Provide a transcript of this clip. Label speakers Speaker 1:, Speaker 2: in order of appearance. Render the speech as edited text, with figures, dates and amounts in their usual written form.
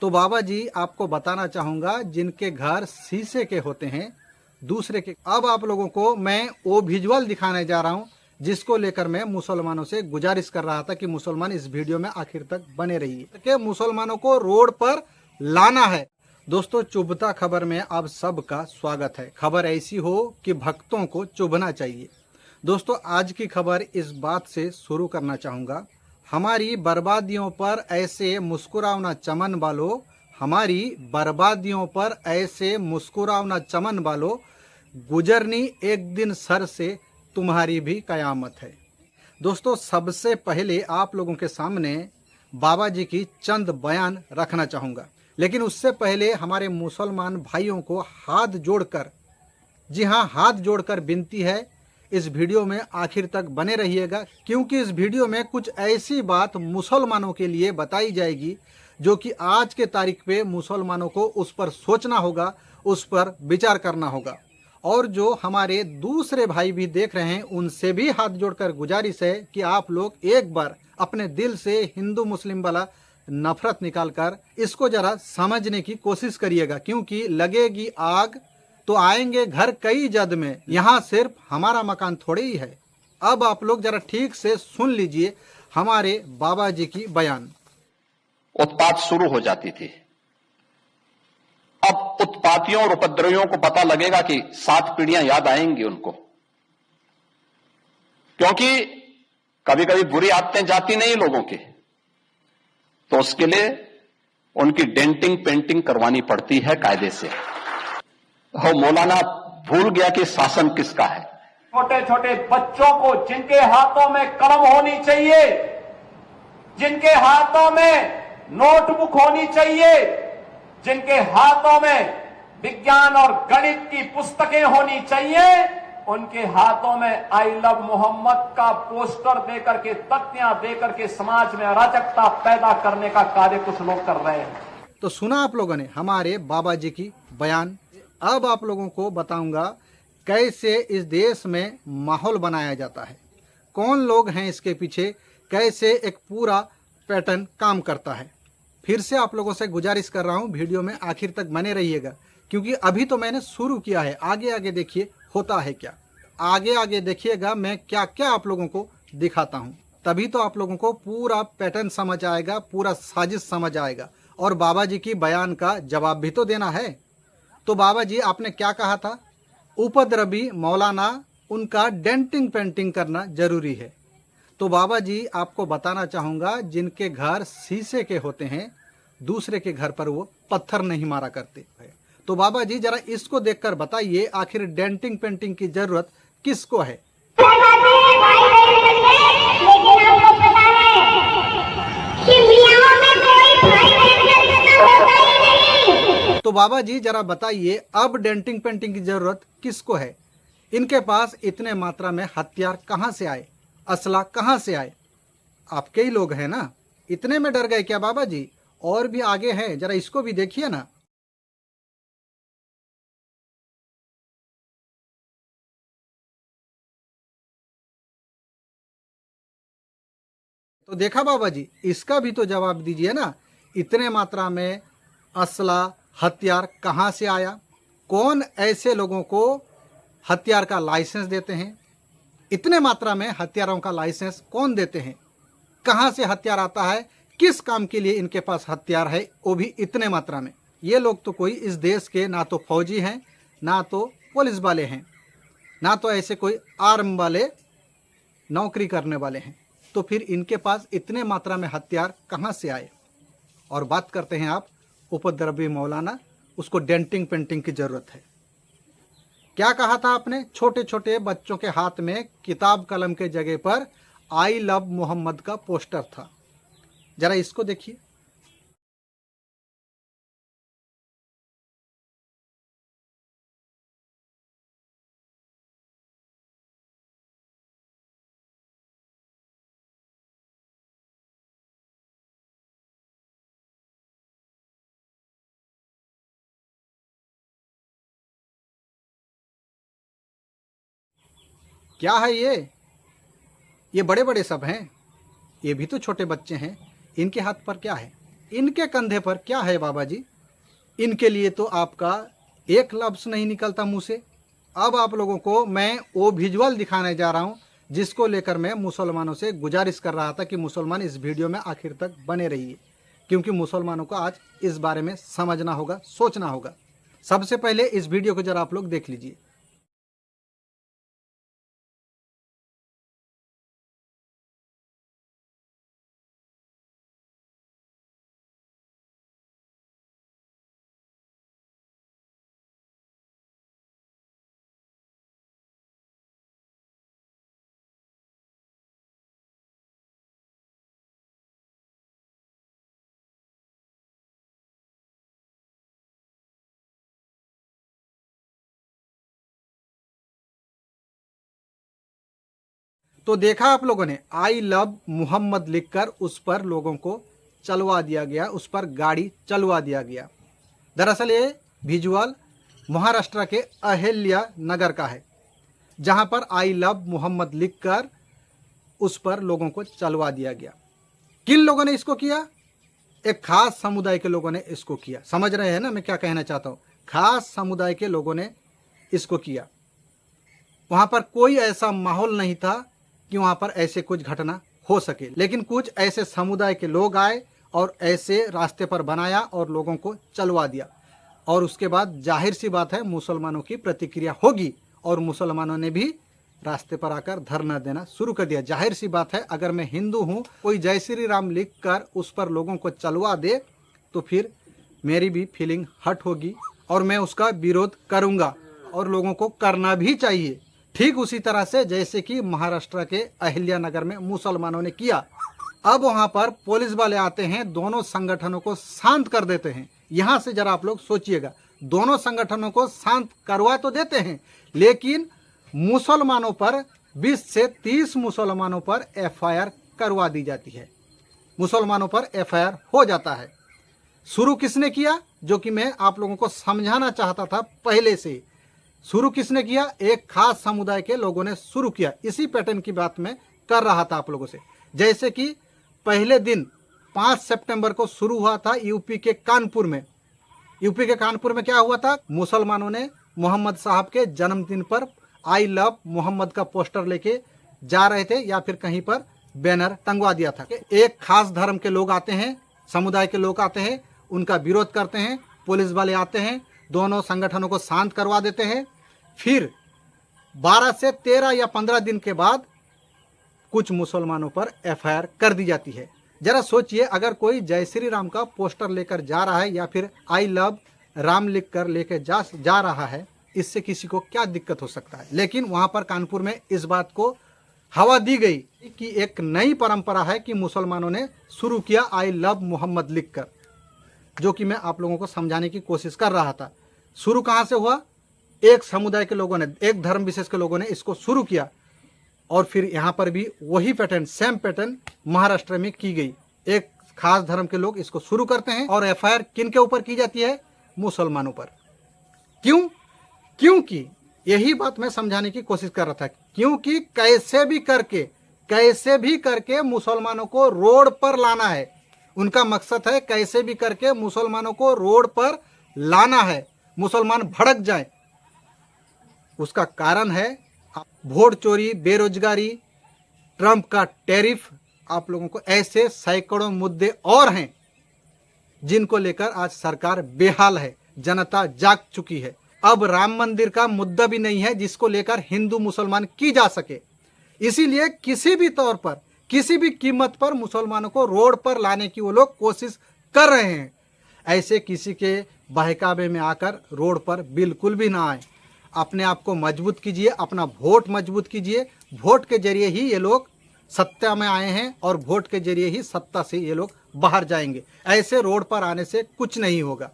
Speaker 1: तो बाबा जी आपको बताना चाहूंगा जिनके घर शीशे के होते हैं दूसरे के। अब आप लोगों को मैं वो विजुअल दिखाने जा रहा हूं जिसको लेकर मैं मुसलमानों से गुजारिश कर रहा था कि मुसलमान इस वीडियो में आखिर तक बने रहिए कि मुसलमानों को रोड पर लाना है। दोस्तों चुभता खबर में आप सबका स्वागत है। खबर ऐसी हो कि भक्तों को चुभना चाहिए। दोस्तों आज की खबर इस बात से शुरू करना चाहूँगा, हमारी बर्बादियों पर ऐसे मुस्कुरावना चमन वालों, हमारी बर्बादियों पर ऐसे मुस्कुरावना चमन वालों, गुजरनी एक दिन सर से तुम्हारी भी कयामत है। दोस्तों सबसे पहले आप लोगों के सामने बाबा जी की चंद बयान रखना चाहूँगा, लेकिन उससे पहले हमारे मुसलमान भाइयों को हाथ जोड़कर, जी हाँ हाथ जोड़कर विनती है इस वीडियो में आखिर तक बने रहिएगा, क्योंकि इस वीडियो में कुछ ऐसी बात मुसलमानों के लिए बताई जाएगी जो कि आज के तारीख पे मुसलमानों को उस पर सोचना होगा, उस पर विचार करना होगा। और जो हमारे दूसरे भाई भी देख रहे हैं उनसे भी हाथ जोड़कर गुजारिश है कि आप लोग एक बार अपने दिल से हिंदू मुस्लिम वाला नफरत निकालकर इसको जरा समझने की कोशिश करिएगा, क्योंकि लगेगी आग तो आएंगे घर कई जद में, यहाँ सिर्फ हमारा मकान थोड़े ही है। अब आप लोग जरा ठीक से सुन लीजिए हमारे बाबा जी की बयान।
Speaker 2: उत्पात शुरू हो जाती थी। अब उत्पातियों और उपद्रवियों को पता लगेगा कि 7 पीढ़ियां याद आएंगी उनको, क्योंकि कभी कभी बुरी आदतें जाती नहीं लोगों की, तो उसके लिए उनकी डेंटिंग पेंटिंग करवानी पड़ती है कायदे से। हो मौलाना भूल गया कि शासन किसका है।
Speaker 3: छोटे छोटे बच्चों को जिनके हाथों में कलम होनी चाहिए, जिनके हाथों में नोटबुक होनी चाहिए, जिनके हाथों में विज्ञान और गणित की पुस्तकें होनी चाहिए, उनके हाथों में आई लव मोहम्मद का पोस्टर देकर के, तख्तियां देकर के समाज में अराजकता पैदा करने का कार्य कुछ लोग कर रहे हैं।
Speaker 1: तो सुना आप लोगों ने हमारे बाबा जी की बयान। अब आप लोगों को बताऊंगा कैसे इस देश में माहौल बनाया जाता है, कौन लोग हैं इसके पीछे, कैसे एक पूरा पैटर्न काम करता है। फिर से आप लोगों से गुजारिश कर रहा हूं वीडियो में आखिर तक बने रहिएगा, क्योंकि अभी तो मैंने शुरू किया है, आगे आगे देखिए होता है क्या। आगे आगे देखिएगा मैं क्या क्या आप लोगों को दिखाता हूं, तभी तो आप लोगों को पूरा पैटर्न समझ आएगा, पूरा साजिश समझ आएगा। और बाबा जी की बयान का जवाब भी तो देना है। तो बाबा जी आपने क्या कहा था, उपद्रवी मौलाना उनका डेंटिंग पेंटिंग करना जरूरी है। तो बाबा जी आपको बताना चाहूँगा जिनके घर शीशे के होते हैं दूसरे के घर पर वो पत्थर नहीं मारा करते। तो बाबा जी जरा इसको देखकर बताइए आखिर डेंटिंग पेंटिंग की जरूरत किसको है। तो बाबा जी जरा बताइए अब डेंटिंग पेंटिंग की जरूरत किसको है। इनके पास इतने मात्रा में हथियार कहां से आए, असला कहां से आए। आपके ही लोग हैं ना, इतने में डर गए क्या बाबा जी? और भी आगे हैं, जरा इसको भी देखिए ना। तो देखा बाबा जी, इसका भी तो जवाब दीजिए ना। इतने मात्रा में असला हथियार कहां से आया, कौन ऐसे लोगों को हथियार का लाइसेंस देते हैं, इतने मात्रा में हथियारों का लाइसेंस कौन देते हैं, कहां से हथियार आता है, किस काम के लिए इनके पास हथियार है, वो भी इतने मात्रा में। ये लोग तो कोई इस देश के ना तो फौजी हैं, ना तो पुलिस वाले हैं, ना तो ऐसे कोई आर्म वाले नौकरी करने वाले हैं। तो फिर इनके पास इतने मात्रा में हथियार कहां से आए। और बात करते हैं आप उपद्रवी मौलाना, उसको डेंटिंग पेंटिंग की जरूरत है। क्या कहा था आपने, छोटे छोटे बच्चों के हाथ में किताब कलम के जगह पर आई लव मोहम्मद का पोस्टर था। जरा इसको देखिए। क्या है ये बड़े बड़े सब हैं, ये भी तो छोटे बच्चे हैं, इनके हाथ पर क्या है। इनके कंधे पर क्या है बाबा जी? इनके लिए तो आपका एक लफ्ज़ नहीं निकलता मुंह से। अब आप लोगों को मैं वो विजुअल दिखाने जा रहा हूं जिसको लेकर मैं मुसलमानों से गुजारिश कर रहा था कि मुसलमान इस वीडियो में आखिर तक बने रहिए, क्योंकि मुसलमानों को आज इस बारे में समझना होगा, सोचना होगा। सबसे पहले इस वीडियो को जरा आप लोग देख लीजिए। तो देखा आप लोगों ने, आई लव मोहम्मद लिखकर उस पर लोगों को चलवा दिया गया, उस पर गाड़ी चलवा दिया गया। दरअसल ये विजुअल महाराष्ट्र के अहिल्या नगर का है, जहां पर आई लव मोहम्मद लिखकर उस पर लोगों को चलवा दिया गया। किन लोगों ने इसको किया? एक खास समुदाय के लोगों ने इसको किया। समझ रहे हैं ना मैं क्या कहना चाहता हूं? खास समुदाय के लोगों ने इसको किया। वहां पर कोई ऐसा माहौल नहीं था कि वहां पर ऐसे कुछ घटना हो सके, लेकिन कुछ ऐसे समुदाय के लोग आए और ऐसे रास्ते पर बनाया और लोगों को चलवा दिया। और उसके बाद जाहिर सी बात है मुसलमानों की प्रतिक्रिया होगी, और मुसलमानों ने भी रास्ते पर आकर धरना देना शुरू कर दिया। जाहिर सी बात है, अगर मैं हिंदू हूं, कोई जय श्री राम लिख कर उस पर लोगों को चलवा दे तो फिर मेरी भी फीलिंग हर्ट होगी और मैं उसका विरोध करूंगा, और लोगों को करना भी चाहिए। ठीक उसी तरह से जैसे कि महाराष्ट्र के अहिल्या नगर में मुसलमानों ने किया। अब वहां पर पुलिस वाले आते हैं, दोनों संगठनों को शांत कर देते हैं। यहां से जरा आप लोग सोचिएगा, दोनों संगठनों को शांत करवा तो देते हैं, लेकिन मुसलमानों पर 20 से 30 मुसलमानों पर एफआईआर करवा दी जाती है। मुसलमानों पर एफआईआर हो जाता है। शुरू किसने किया? जो कि मैं आप लोगों को समझाना चाहता था पहले से। शुरू किसने किया? एक खास समुदाय के लोगों ने शुरू किया। इसी पैटर्न की बात मैं कर रहा था आप लोगों से। जैसे कि पहले दिन 5 सितंबर को शुरू हुआ था यूपी के कानपुर में। यूपी के कानपुर में क्या हुआ था? मुसलमानों ने मोहम्मद साहब के जन्मदिन पर आई लव मोहम्मद का पोस्टर लेके जा रहे थे, या फिर कहीं पर बैनर टंगवा दिया था। एक खास धर्म के लोग आते हैं, समुदाय के लोग आते हैं, उनका विरोध करते हैं, पुलिस वाले आते हैं, दोनों संगठनों को शांत करवा देते हैं। फिर 12 से 13 या 15 दिन के बाद कुछ मुसलमानों पर एफआईआर कर दी जाती है। जरा सोचिए, अगर कोई जय श्री राम का पोस्टर लेकर जा रहा है या फिर आई लव राम लिख कर लेकर जा रहा है, इससे किसी को क्या दिक्कत हो सकता है। लेकिन वहां पर कानपुर में इस बात को हवा दी गई कि एक नई परंपरा है कि मुसलमानों ने शुरू किया आई लव मोहम्मद लिखकर, जो कि मैं आप लोगों को समझाने की कोशिश कर रहा था। शुरू कहां से हुआ? एक समुदाय के लोगों ने, एक धर्म विशेष के लोगों ने इसको शुरू किया, और फिर यहाँ पर भी वही पैटर्न, सेम पैटर्न महाराष्ट्र में की गई। एक खास धर्म के लोग इसको शुरू करते हैं और एफआईआर किन के ऊपर की जाती है? मुसलमानों पर। क्यों? क्योंकि यही बात मैं समझाने की कोशिश कर रहा था, क्योंकि कैसे भी करके मुसलमानों को रोड पर लाना है। उनका मकसद है कैसे भी करके मुसलमानों को रोड पर लाना है, मुसलमान भड़क जाएं। उसका कारण है वोट चोरी, बेरोजगारी, ट्रंप का टैरिफ। आप लोगों को ऐसे सैकड़ों मुद्दे और हैं जिनको लेकर आज सरकार बेहाल है, जनता जाग चुकी है। अब राम मंदिर का मुद्दा भी नहीं है जिसको लेकर हिंदू मुसलमान की जा सके। इसीलिए किसी भी तौर पर, किसी भी कीमत पर मुसलमानों को रोड पर लाने की वो लोग कोशिश कर रहे हैं। ऐसे किसी के बहकावे में आकर रोड पर बिल्कुल भी ना आए। अपने आप को मजबूत कीजिए, अपना वोट मजबूत कीजिए। वोट के जरिए ही ये लोग सत्ता में आए हैं और वोट के जरिए ही सत्ता से ये लोग बाहर जाएंगे। ऐसे रोड पर आने से कुछ नहीं होगा।